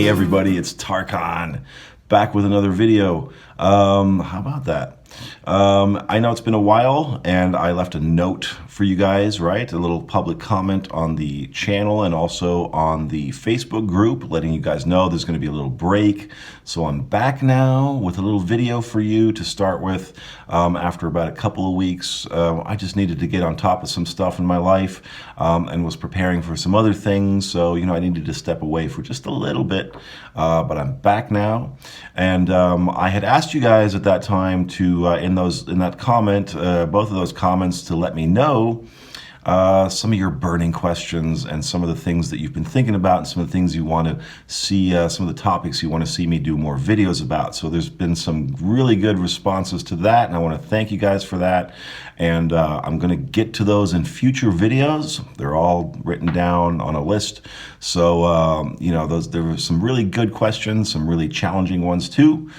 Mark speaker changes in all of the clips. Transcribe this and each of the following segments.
Speaker 1: Hey everybody, it's Tarkan back with another video. How about that? I know it's been a while and I left a note for you guys, right? A little public comment on the channel and also on the Facebook group, letting you guys know there's going to be a little break. So I'm back now with a little video for you to start with. After about a couple of weeks, I just needed to get on top of some stuff in my life and was preparing for some other things. So, I needed to step away for just a little bit, but I'm back now. And I had asked you guys at that time to, in that comment, both of those comments, to let me know some of your burning questions and some of the things that you've been thinking about and some of the things you want to see, some of the topics you want to see me do more videos about. So there's been some really good responses to that, and I want to thank you guys for that. And I'm going to get to those in future videos. They're all written down on a list. So, there were some really good questions, some really challenging ones too,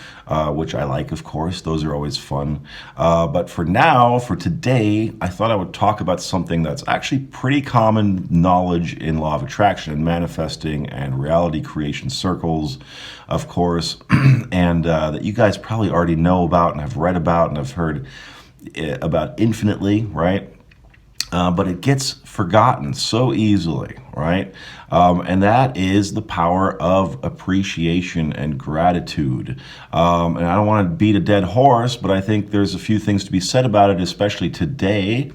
Speaker 1: which I like, of course. Those are always fun. But for now, for today, I thought I would talk about something that's actually pretty common knowledge in law of attraction and manifesting and reality creation circles, of course, and that you guys probably already know about and have read about and have heard about infinitely, right? But it gets forgotten so easily, right? And that is the power of appreciation and gratitude. And I don't want to beat a dead horse, but I think there's a few things to be said about it, especially today.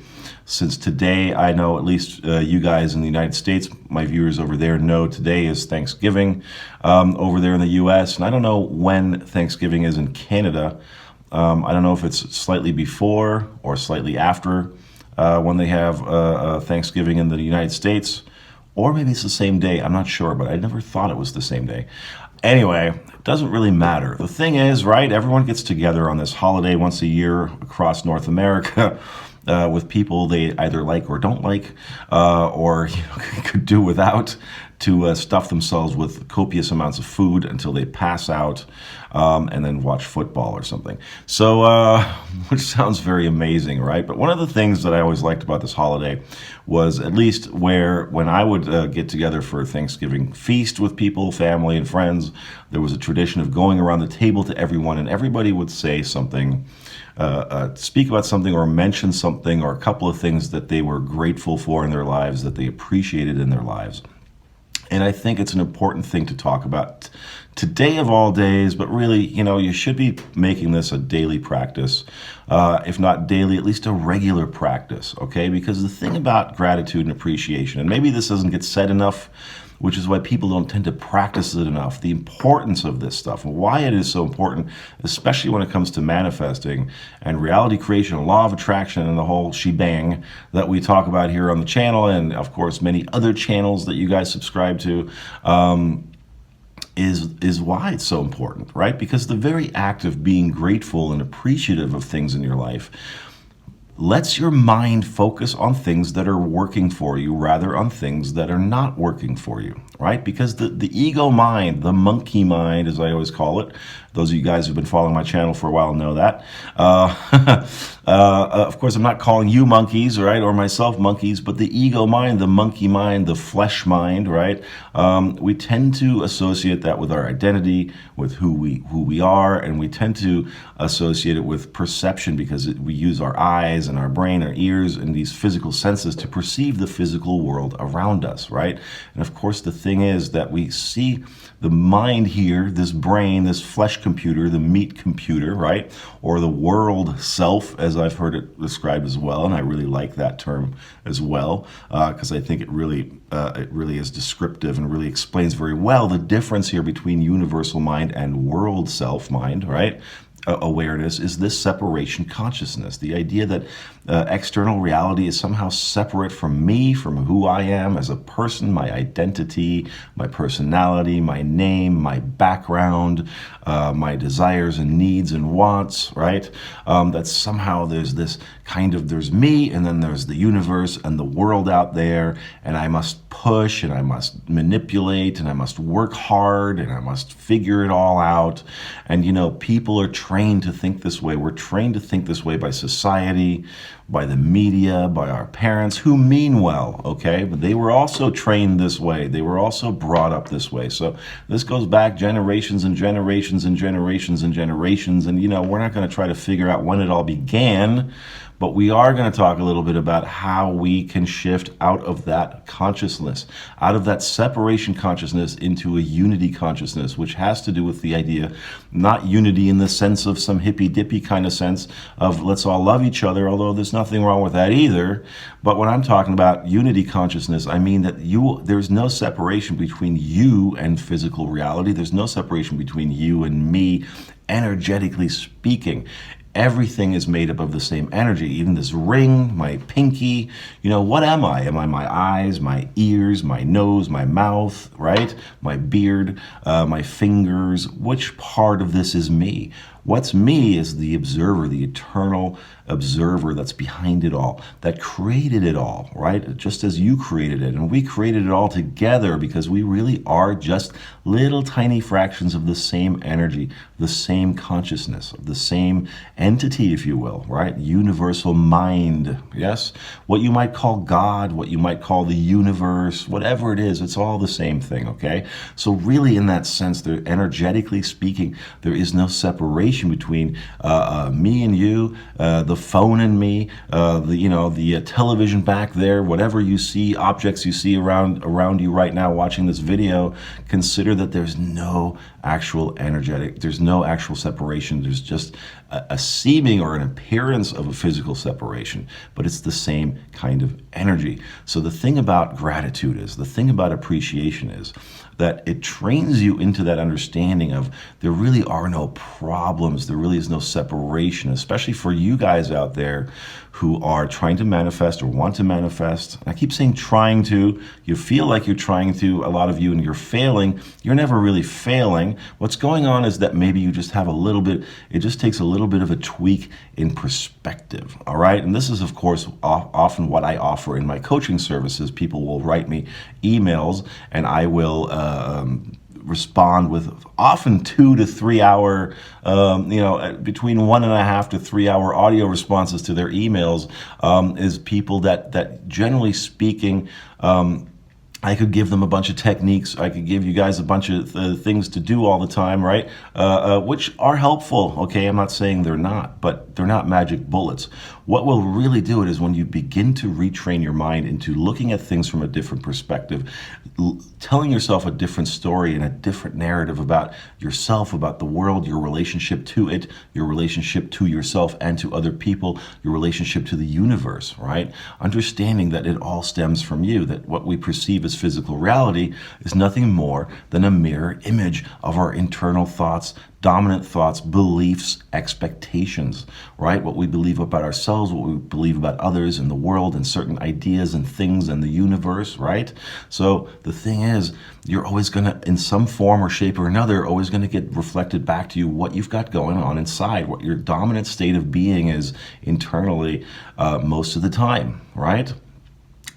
Speaker 1: Since today, I know at least you guys in the United States, my viewers over there know today is Thanksgiving over there in the US. And I don't know when Thanksgiving is in Canada. I don't know if it's slightly before or slightly after when they have Thanksgiving in the United States, or maybe it's the same day. I'm not sure, but I never thought it was the same day. Anyway, it doesn't really matter. The thing is, right, everyone gets together on this holiday once a year across North America with people they either like or don't like, or could do without, to stuff themselves with copious amounts of food until they pass out, and then watch football or something. So, which sounds very amazing, right? But one of the things that I always liked about this holiday was, at least when I would get together for a Thanksgiving feast with people, family and friends, there was a tradition of going around the table to everyone, and everybody would say something, speak about something or mention something or a couple of things that they were grateful for in their lives, that they appreciated in their lives. And I think it's an important thing to talk about today of all days, but really, you should be making this a daily practice, if not daily, at least a regular practice, okay? Because the thing about gratitude and appreciation, and maybe this doesn't get said enough, which is why people don't tend to practice it enough, the importance of this stuff and why it is so important, especially when it comes to manifesting and reality creation and law of attraction and the whole shebang that we talk about here on the channel, and of course many other channels that you guys subscribe to, is why it's so important, right? Because the very act of being grateful and appreciative of things in your life lets your mind focus on things that are working for you rather on things that are not working for you, right? Because the ego mind, the monkey mind, as I always call it, those of you guys who've been following my channel for a while know that. Of course, I'm not calling you monkeys, right, or myself monkeys, but the ego mind, the monkey mind, the flesh mind, right? We tend to associate that with our identity, with who we are, and we tend to associate it with perception because we use our eyes and our brain, our ears, and these physical senses to perceive the physical world around us, right? And of course, the thing is that we see the mind here, this brain, this flesh computer, the meat computer, right? Or the world self, as I've heard it described as well, and I really like that term as well, because I think it really is descriptive and really explains very well the difference here between universal mind and world self mind, right? Awareness is this separation consciousness, the idea that external reality is somehow separate from me, from who I am as a person, my identity, my personality, my name, my background, my desires and needs and wants, right? That somehow there's there's me, and then there's the universe and the world out there, and I must push, and I must manipulate, and I must work hard, and I must figure it all out. And people are trained to think this way. We're trained to think this way by society, by the media, by our parents, who mean well, okay? But they were also trained this way. They were also brought up this way. So this goes back generations and generations and generations and generations. And, we're not going to try to figure out when it all began, but we are going to talk a little bit about how we can shift out of that consciousness, out of that separation consciousness into a unity consciousness, which has to do with the idea, not unity in the sense of some hippy-dippy kind of sense of let's all love each other, although there's nothing wrong with that either. But when I'm talking about unity consciousness, I mean that there's no separation between you and physical reality. There's no separation between you and me, energetically speaking. Everything is made up of the same energy. Even this ring, my pinky, what am I? Am I my eyes, my ears, my nose, my mouth, right? My beard, my fingers? Which part of this is me? What's me is the observer, the eternal observer that's behind it all, that created it all, right? Just as you created it. And we created it all together because we really are just little tiny fractions of the same energy, the same consciousness, the same entity, if you will, right? Universal mind, yes? What you might call God, what you might call the universe, whatever it is, it's all the same thing, okay? So really in that sense, energetically speaking, there is no separation between me and you, the phone and me, the television back there, whatever you see, objects you see around you right now watching this video. Consider that there's no actual there's no actual separation. There's just a seeming or an appearance of a physical separation, but it's the same kind of energy. So the thing about gratitude is, the thing about appreciation is that it trains you into that understanding of there really are no problems, there really is no separation, especially for you guys out there who are trying to manifest or want to manifest. I keep saying trying to, you feel like you're trying to, a lot of you, and you're failing. You're never really failing. What's going on is that maybe you just have it just takes a little bit of a tweak in perspective, all right? And this is, of course, often what I offer in my coaching services. People will write me emails, and I will respond with often 2 to 3 hour, between 1.5 to 3 hour audio responses to their emails, is people that generally speaking, I could give them a bunch of techniques. I could give you guys a bunch of things to do all the time, right? Which are helpful, okay? I'm not saying they're not, but they're not magic bullets. What will really do it is when you begin to retrain your mind into looking at things from a different perspective, telling yourself a different story and a different narrative about yourself, about the world, your relationship to it, your relationship to yourself and to other people, your relationship to the universe, right? Understanding that it all stems from you, that what we perceive as physical reality is nothing more than a mirror image of our internal thoughts, dominant thoughts, beliefs, expectations, right? What we believe about ourselves, what we believe about others and the world and certain ideas and things and the universe, right? So the thing is, you're always going to, in some form or shape or another, always going to get reflected back to you what you've got going on inside, what your dominant state of being is internally most of the time, right?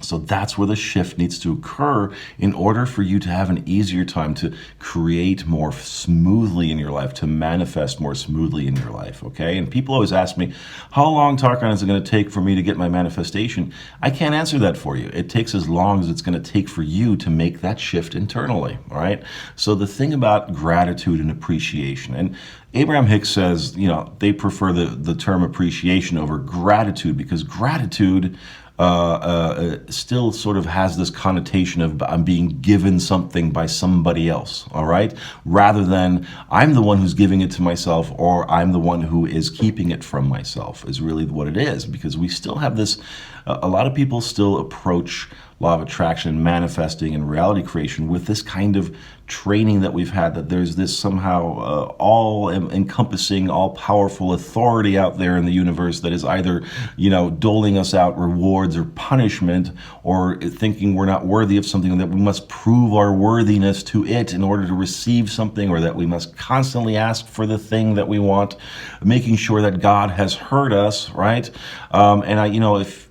Speaker 1: So that's where the shift needs to occur in order for you to have an easier time to create more smoothly in your life, to manifest more smoothly in your life, okay? And people always ask me, how long, Tarkan, is it going to take for me to get my manifestation? I can't answer that for you. It takes as long as it's going to take for you to make that shift internally, all right? So the thing about gratitude and appreciation, and Abraham Hicks says, they prefer the term appreciation over gratitude because gratitude still sort of has this connotation of I'm being given something by somebody else, all right? Rather than I'm the one who's giving it to myself or I'm the one who is keeping it from myself is really what it is, because we still have this, a lot of people still approach law of attraction, manifesting, and reality creation with this kind of training that we've had, that there's this somehow all-encompassing, all-powerful authority out there in the universe that is either, doling us out rewards or punishment, or thinking we're not worthy of something, that we must prove our worthiness to it in order to receive something, or that we must constantly ask for the thing that we want, making sure that God has heard us, right?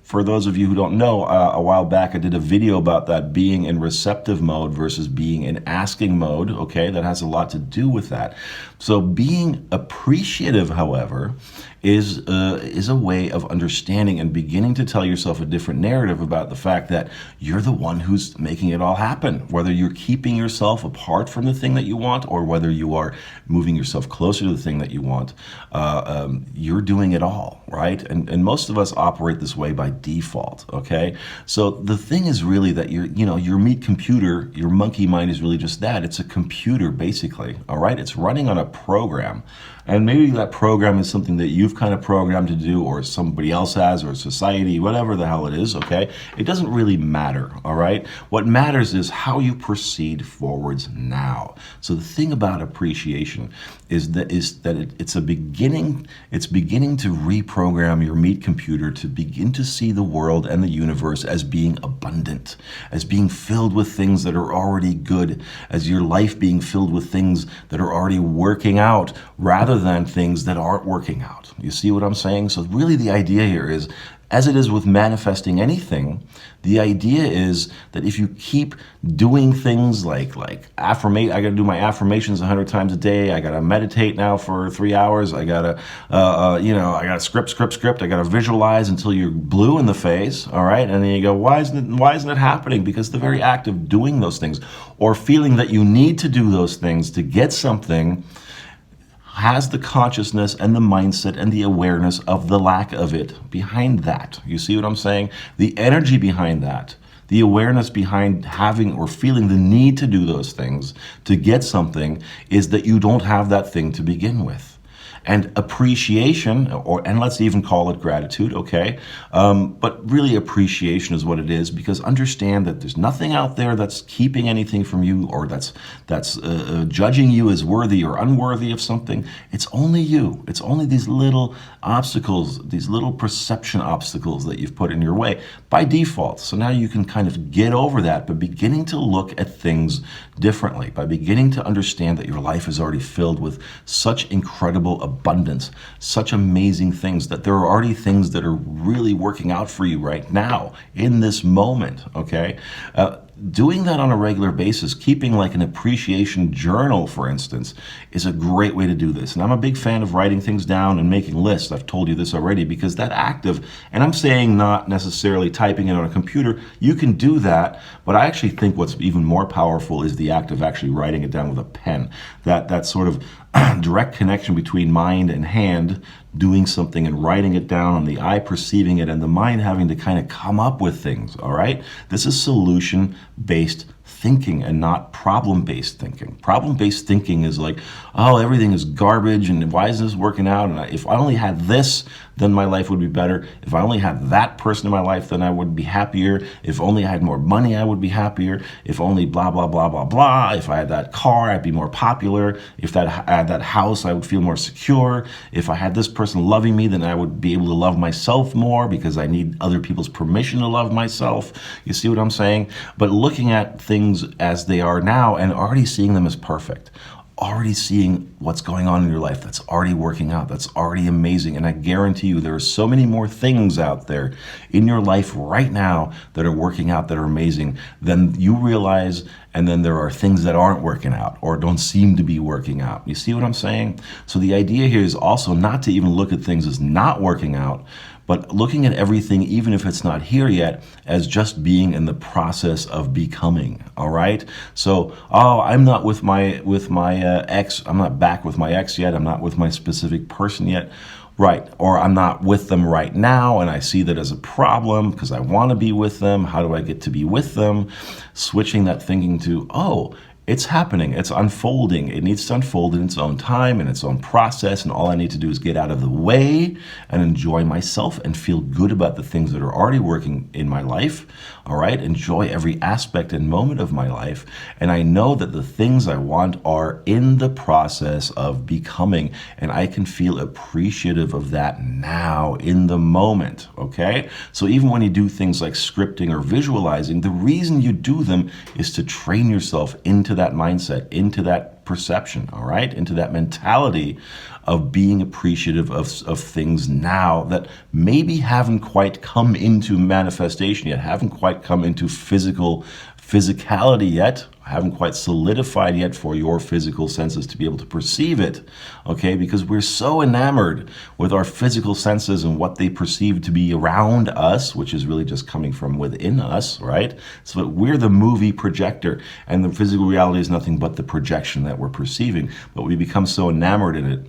Speaker 1: For those of you who don't know, a while back I did a video about that, being in receptive mode versus being in asking mode, okay? That has a lot to do with that. So being appreciative, however, is a way of understanding and beginning to tell yourself a different narrative about the fact that you're the one who's making it all happen. Whether you're keeping yourself apart from the thing that you want or whether you are moving yourself closer to the thing that you want, you're doing it all, right? And most of us operate this way by default, okay? So the thing is really that your meat computer, your monkey mind is really just that. It's a computer, basically, all right? It's running on a program. And maybe that program is something that you've kind of programmed to do, or somebody else has, or society, whatever the hell it is, okay? It doesn't really matter, all right? What matters is how you proceed forwards now. So the thing about appreciation is that it's beginning to reprogram your meat computer to begin to see the world and the universe as being abundant, as being filled with things that are already good, as your life being filled with things that are already working out, rather than things that aren't working out. You see what I'm saying? So really the idea here is, as it is with manifesting anything, the idea is that if you keep doing things like affirmate, I got to do my affirmations 100 times a day, I got to meditate now for 3 hours, I got to, I got to script, I got to visualize until you're blue in the face, all right? And then you go, why isn't it happening? Because the very act of doing those things or feeling that you need to do those things to get something has the consciousness and the mindset and the awareness of the lack of it behind that. You see what I'm saying? The energy behind that, the awareness behind having or feeling the need to do those things to get something, is that you don't have that thing to begin with. And appreciation, and let's even call it gratitude, okay? But really appreciation is what it is, because understand that there's nothing out there that's keeping anything from you, or that's judging you as worthy or unworthy of something. It's only you. It's only these little obstacles, these little perception obstacles that you've put in your way by default. So now you can kind of get over that by beginning to look at things differently, by beginning to understand that your life is already filled with such incredible abundance, such amazing things, that there are already things that are really working out for you right now in this moment, okay? Doing that on a regular basis, keeping like an appreciation journal, for instance, is a great way to do this. And I'm a big fan of writing things down and making lists. I've told you this already, because that act of, and I'm saying not necessarily typing it on a computer, you can do that, but I actually think what's even more powerful is the act of actually writing it down with a pen. That sort of direct connection between mind and hand doing something and writing it down, and the eye perceiving it, and the mind having to kind of come up with things, all right? This is solution-based thinking and not problem-based thinking. Problem-based thinking is like, oh, everything is garbage, and why isn't this working out? And if I only had this, then my life would be better. If I only had that person in my life, then I would be happier. If only I had more money, I would be happier. If only blah, blah, blah, blah, blah. If I had that car, I'd be more popular. If I had that house, I would feel more secure. If I had this person loving me, then I would be able to love myself more, because I need other people's permission to love myself. You see what I'm saying? But looking at things as they are now and already seeing them as perfect, already seeing what's going on in your life that's already working out, that's already amazing. And I guarantee you there are so many more things out there in your life right now that are working out, that are amazing, than you realize. And then there are things that aren't working out or don't seem to be working out. You see what I'm saying? So the idea here is also not to even look at things as not working out, but looking at everything, even if it's not here yet, as just being in the process of becoming, all right? So, oh, I'm not with my ex, I'm not back with my ex yet, I'm not with my specific person yet, right? Or I'm not with them right now, and I see that as a problem because I want to be with them. How do I get to be with them? Switching that thinking to, oh, it's happening, it's unfolding. It needs to unfold in its own time, in its own process, and all I need to do is get out of the way and enjoy myself and feel good about the things that are already working in my life, all right? Enjoy every aspect and moment of my life, and I know that the things I want are in the process of becoming, and I can feel appreciative of that now, in the moment, okay? So even when you do things like scripting or visualizing, the reason you do them is to train yourself into that mindset, into that perception, all right? Into that mentality of being appreciative of things now that maybe haven't quite come into manifestation yet, haven't quite come into physicality yet, haven't quite solidified yet for your physical senses to be able to perceive it, okay? Because we're so enamored with our physical senses and what they perceive to be around us, which is really just coming from within us, right? So that we're the movie projector, and the physical reality is nothing but the projection that we're perceiving. But we become so enamored in it,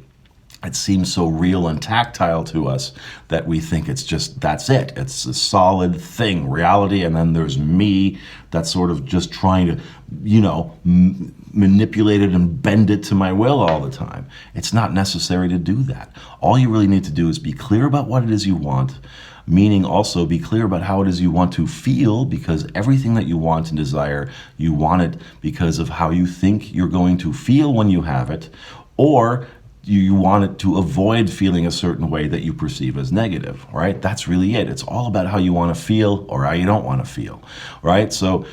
Speaker 1: it seems so real and tactile to us that we think it's just, that's it. It's a solid thing, reality, and then there's me that's sort of just trying to, you know, manipulate it and bend it to my will all the time. It's not necessary to do that. All you really need to do is be clear about what it is you want, meaning also be clear about how it is you want to feel, because everything that you want and desire, you want it because of how you think you're going to feel when you have it, or you want it to avoid feeling a certain way that you perceive as negative, right? That's really it. It's all about how you want to feel or how you don't want to feel, right? So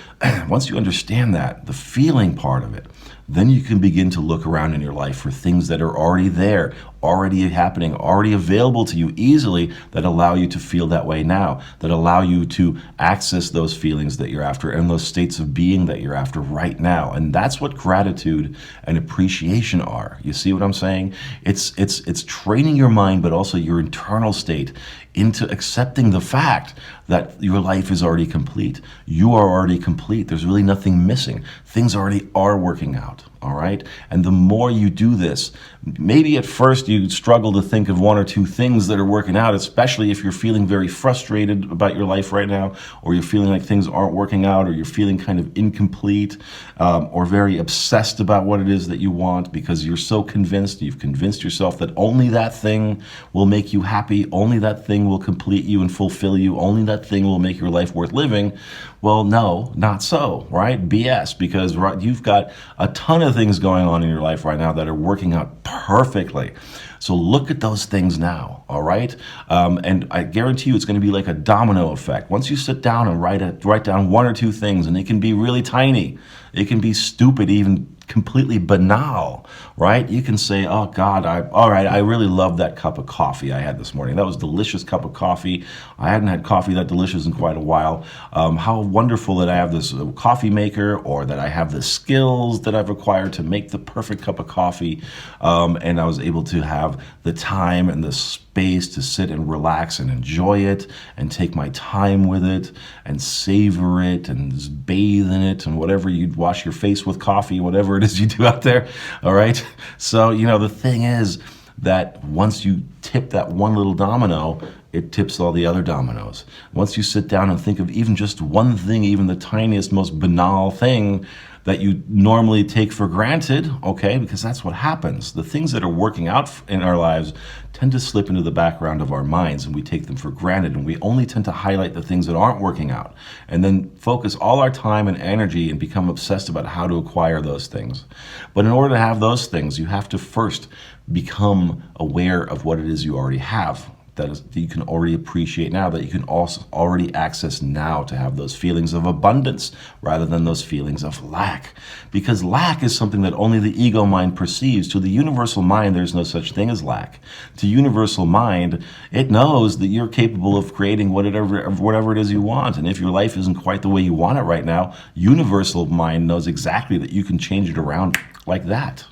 Speaker 1: once you understand that, the feeling part of it, then you can begin to look around in your life for things that are already there, already happening, already available to you easily, that allow you to feel that way now, that allow you to access those feelings that you're after and those states of being that you're after right now. And that's what gratitude and appreciation are. You see what I'm saying? It's training your mind, but also your internal state into accepting the fact that your life is already complete. You are already complete. There's really nothing missing. Things already are working out, all right? And the more you do this, maybe at first you struggle to think of one or two things that are working out, especially if you're feeling very frustrated about your life right now, or you're feeling like things aren't working out, or you're feeling kind of incomplete, or very obsessed about what it is that you want because you're so convinced, you've convinced yourself that only that thing will make you happy, only that thing will complete you and fulfill you, only that thing will make your life worth living. Well, no, not so, right? BS, because you've got a ton of things going on in your life right now that are working out perfectly. So look at those things now, all right? And I guarantee you it's going to be like a domino effect. Once you sit down and write down one or two things, and it can be really tiny, it can be stupid, even completely banal, right? You can say, oh God, all right, I really love that cup of coffee I had this morning. That was a delicious cup of coffee. I hadn't had coffee that delicious in quite a while. How wonderful that I have this coffee maker, or that I have the skills that I've acquired to make the perfect cup of coffee. And I was able to have the time and the space to sit and relax and enjoy it and take my time with it and savor it and just bathe in it and whatever, you'd wash your face with coffee, whatever it is you do out there, all right? So, you know, the thing is that once you tip that one little domino, it tips all the other dominoes. Once you sit down and think of even just one thing, even the tiniest, most banal thing that you normally take for granted, okay, because that's what happens. The things that are working out in our lives tend to slip into the background of our minds, and we take them for granted, and we only tend to highlight the things that aren't working out, and then focus all our time and energy and become obsessed about how to acquire those things. But in order to have those things, you have to first become aware of what it is you already have, that you can already appreciate now, that you can also already access now, to have those feelings of abundance rather than those feelings of lack. Because lack is something that only the ego mind perceives. To the universal mind, there's no such thing as lack. To universal mind, it knows that you're capable of creating whatever it is you want. And if your life isn't quite the way you want it right now, universal mind knows exactly that you can change it around like that.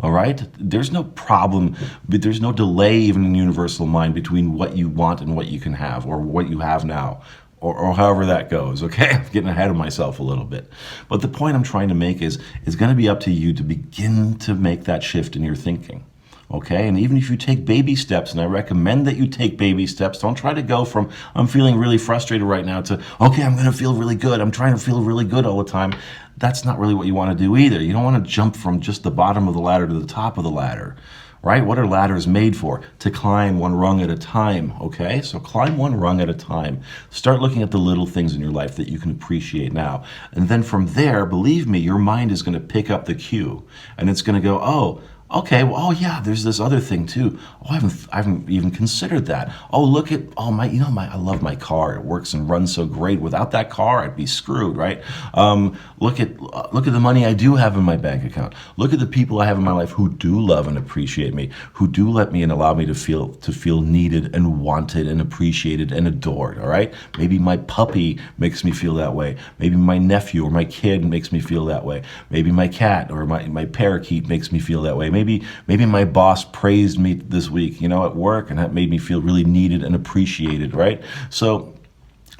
Speaker 1: All right? There's no problem, but there's no delay even in universal mind between what you want and what you can have, or what you have now, or however that goes, okay? I'm getting ahead of myself a little bit. But the point I'm trying to make is, it's going to be up to you to begin to make that shift in your thinking. Okay, and even if you take baby steps, and I recommend that you take baby steps, don't try to go from, I'm feeling really frustrated right now, to, okay, I'm going to feel really good. I'm trying to feel really good all the time. That's not really what you want to do either. You don't want to jump from just the bottom of the ladder to the top of the ladder, right? What are ladders made for? To climb one rung at a time, okay? So climb one rung at a time. Start looking at the little things in your life that you can appreciate now. And then from there, believe me, your mind is going to pick up the cue, and it's going to go, Okay, well, oh yeah, there's this other thing too. Oh, I haven't even considered that. Oh, look at, oh my, I love my car. It works and runs so great. Without that car, I'd be screwed, right? Look at the money I do have in my bank account. Look at the people I have in my life who do love and appreciate me, who do let me and allow me to feel needed and wanted and appreciated and adored. All right, maybe my puppy makes me feel that way. Maybe my nephew or my kid makes me feel that way. Maybe my cat or my parakeet makes me feel that way. Maybe my boss praised me this week, at work, and that made me feel really needed and appreciated, right? So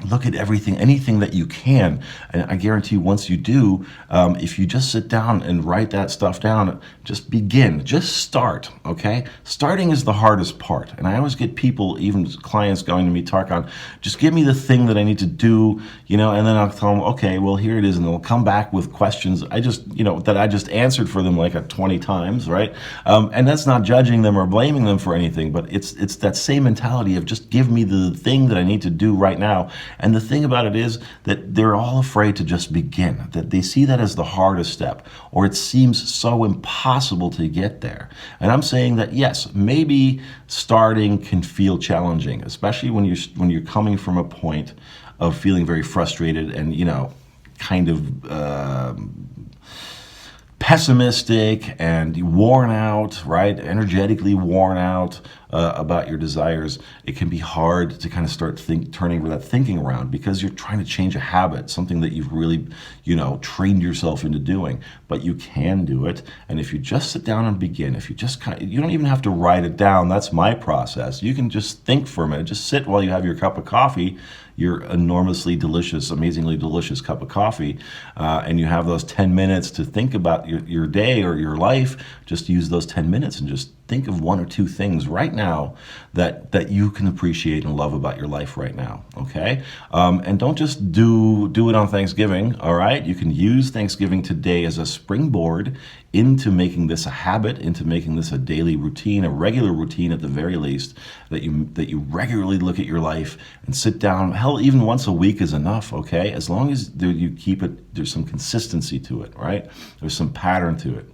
Speaker 1: look at anything that you can, and I guarantee once you do, if you just sit down and write that stuff down, just begin, just start, okay? Starting is the hardest part, and I always get people, even clients going to me, Tarkan, just give me the thing that I need to do, and then I'll tell them, okay, well, here it is, and they'll come back with questions that I just answered for them like 20 times, right? And that's not judging them or blaming them for anything, but it's that same mentality of just give me the thing that I need to do right now. And the thing about it is that they're all afraid to just begin, that they see that as the hardest step, or it seems so impossible to get there. And I'm saying that, yes, maybe starting can feel challenging, especially when you're coming from a point of feeling very frustrated and, kind of pessimistic and worn out, right? Energetically worn out about your desires. It can be hard to kind of start turning that thinking around because you're trying to change a habit, something that you've really, trained yourself into doing. But you can do it. And if you just sit down and begin, if you just you don't even have to write it down. That's my process. You can just think for a minute. Just sit while you have your cup of coffee, your enormously delicious, amazingly delicious cup of coffee, and you have those 10 minutes to think about your day or your life. Just use those 10 minutes and just think of one or two things right now that you can appreciate and love about your life right now, okay? And don't just do it on Thanksgiving, all right? You can use Thanksgiving today as a springboard into making this a habit, into making this a daily routine, a regular routine at the very least, that you regularly look at your life and sit down. Hell, even once a week is enough, okay? As long as you keep it, there's some consistency to it, right? There's some pattern to it.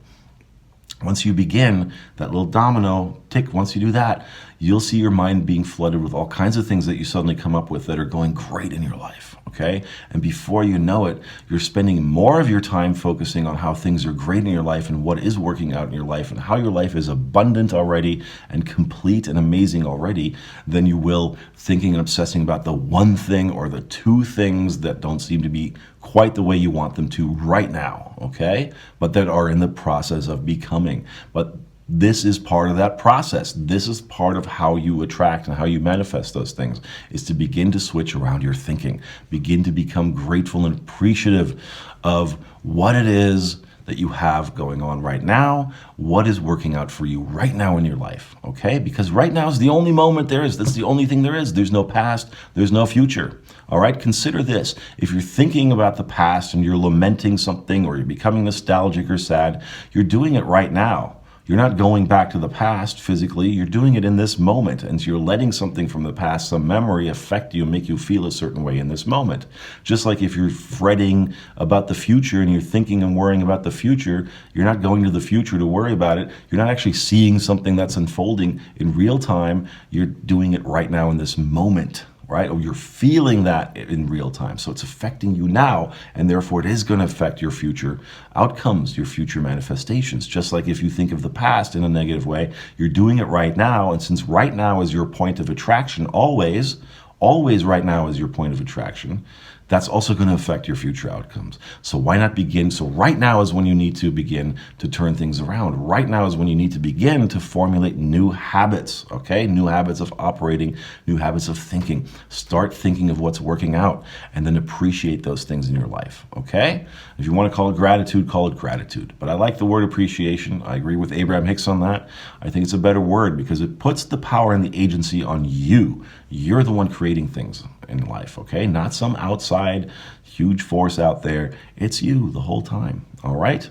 Speaker 1: Once you begin, that little domino tick, once you do that, you'll see your mind being flooded with all kinds of things that you suddenly come up with that are going great in your life, okay? And before you know it, you're spending more of your time focusing on how things are great in your life and what is working out in your life and how your life is abundant already and complete and amazing already than you will thinking and obsessing about the one thing or the two things that don't seem to be quite the way you want them to right now, okay? But that are in the process of becoming. But this is part of that process. This is part of how you attract and how you manifest those things, is to begin to switch around your thinking. Begin to become grateful and appreciative of what it is that you have going on right now, what is working out for you right now in your life, okay? Because right now is the only moment there is. That's the only thing there is. There's no past, there's no future, all right? Consider this. If you're thinking about the past and you're lamenting something or you're becoming nostalgic or sad, you're doing it right now. You're not going back to the past physically, you're doing it in this moment, and you're letting something from the past, some memory, affect you and make you feel a certain way in this moment. Just like if you're fretting about the future and you're thinking and worrying about the future, you're not going to the future to worry about it. You're not actually seeing something that's unfolding in real time. You're doing it right now in this moment, right? Or you're feeling that in real time. So it's affecting you now, and therefore it is going to affect your future outcomes, your future manifestations. Just like if you think of the past in a negative way, you're doing it right now, and since right now is your point of attraction, always right now is your point of attraction, that's also going to affect your future outcomes. So why not begin? So right now is when you need to begin to turn things around. Right now is when you need to begin to formulate new habits, okay? New habits of operating, new habits of thinking. Start thinking of what's working out and then appreciate those things in your life, okay? If you want to call it gratitude, call it gratitude. But I like the word appreciation. I agree with Abraham Hicks on that. I think it's a better word because it puts the power and the agency on you. You're the one creating things in life, okay? Not some outside huge force out there. It's you the whole time, all right?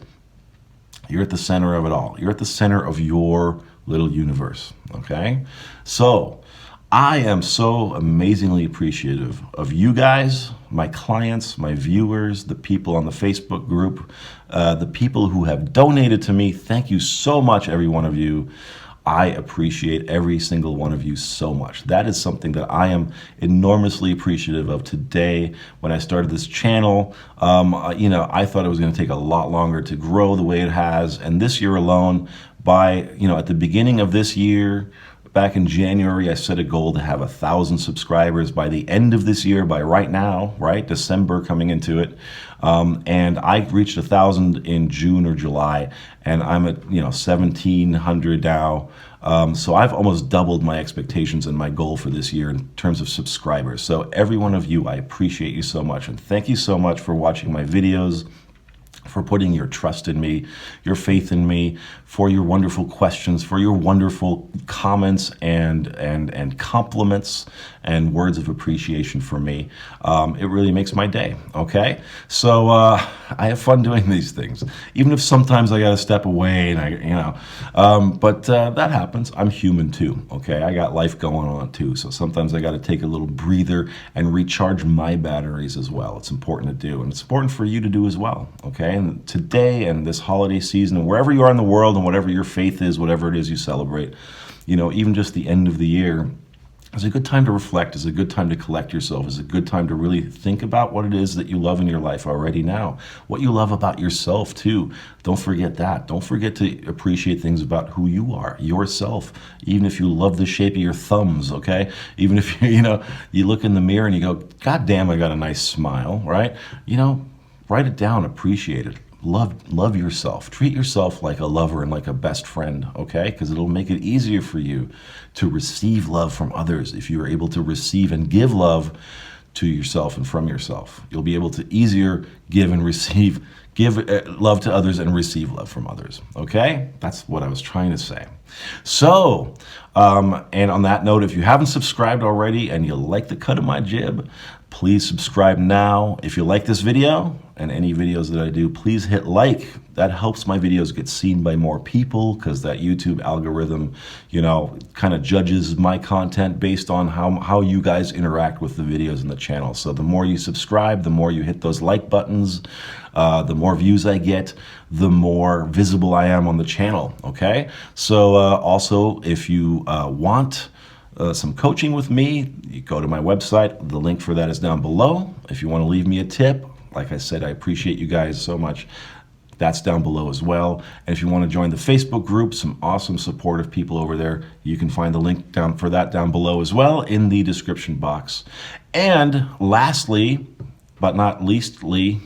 Speaker 1: You're at the center of it all. You're at the center of your little universe, okay? So I am so amazingly appreciative of you guys, my clients, my viewers, the people on the Facebook group, the people who have donated to me. Thank you so much, every one of you. I appreciate every single one of you so much. That is something that I am enormously appreciative of today. When I started this channel, I thought it was going to take a lot longer to grow the way it has. And this year alone, at the beginning of this year, back in January, I set a goal to have 1,000 subscribers by the end of this year, by right now, December coming into it. And I reached 1,000 in June or July, and I'm at 1,700 now. So I've almost doubled my expectations and my goal for this year in terms of subscribers. So every one of you, I appreciate you so much, and thank you so much for watching my videos, for putting your trust in me, your faith in me, for your wonderful questions, for your wonderful comments and compliments and words of appreciation for me. It really makes my day, okay? So I have fun doing these things, even if sometimes I gotta step away and but that happens. I'm human too, okay? I got life going on too, so sometimes I gotta take a little breather and recharge my batteries as well. It's important to do, and it's important for you to do as well, okay? And today and this holiday season, and wherever you are in the world and whatever your faith is, whatever it is you celebrate, even just the end of the year, is a good time to reflect, is a good time to collect yourself, is a good time to really think about what it is that you love in your life already now, what you love about yourself too. Don't forget that. Don't forget to appreciate things about who you are, yourself, even if you love the shape of your thumbs, okay? Even if you look in the mirror and you go, God damn, I got a nice smile, right? Write it down, appreciate it. Love yourself. Treat yourself like a lover and like a best friend, okay? Because it'll make it easier for you to receive love from others. If you are able to receive and give love to yourself and from yourself, you'll be able to easier give and receive, love to others and receive love from others, okay? That's what I was trying to say. So, and on that note, if you haven't subscribed already and you like the cut of my jib, please subscribe now. If you like this video and any videos that I do, please hit like. That helps my videos get seen by more people, because that YouTube algorithm, kind of judges my content based on how you guys interact with the videos in the channel. So the more you subscribe, the more you hit those like buttons, the more views I get, the more visible I am on the channel, okay? So also, if you want some coaching with me, you go to my website. The link for that is down below. If you want to leave me a tip, like I said, I appreciate you guys so much. That's down below as well. And if you want to join the Facebook group, some awesome supportive people over there, you can find the link down below as well in the description box. And lastly, but not leastly,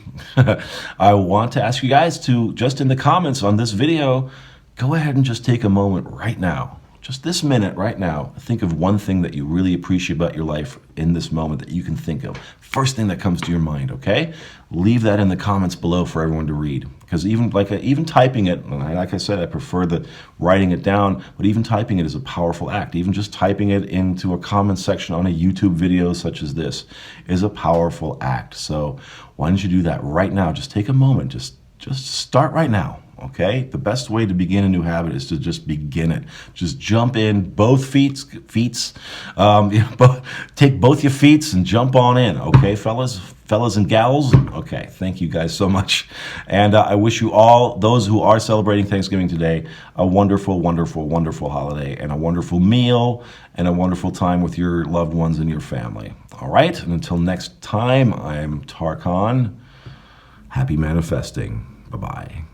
Speaker 1: I want to ask you guys to, just in the comments on this video, go ahead and just take a moment right now, just this minute right now, think of one thing that you really appreciate about your life in this moment that you can think of. First thing that comes to your mind, okay? Leave that in the comments below for everyone to read. Because even typing it, and like I said, I prefer the writing it down, but even typing it is a powerful act. Even just typing it into a comment section on a YouTube video such as this is a powerful act. So why don't you do that right now? Just take a moment, just start right now. Okay, the best way to begin a new habit is to just begin it. Just jump in, both feet, take both your feet and jump on in. Okay, fellas and gals. Okay, thank you guys so much. And I wish you all, those who are celebrating Thanksgiving today, a wonderful, wonderful, wonderful holiday and a wonderful meal and a wonderful time with your loved ones and your family. All right, and until next time, I'm 𝗏𝗏. Happy manifesting. Bye-bye.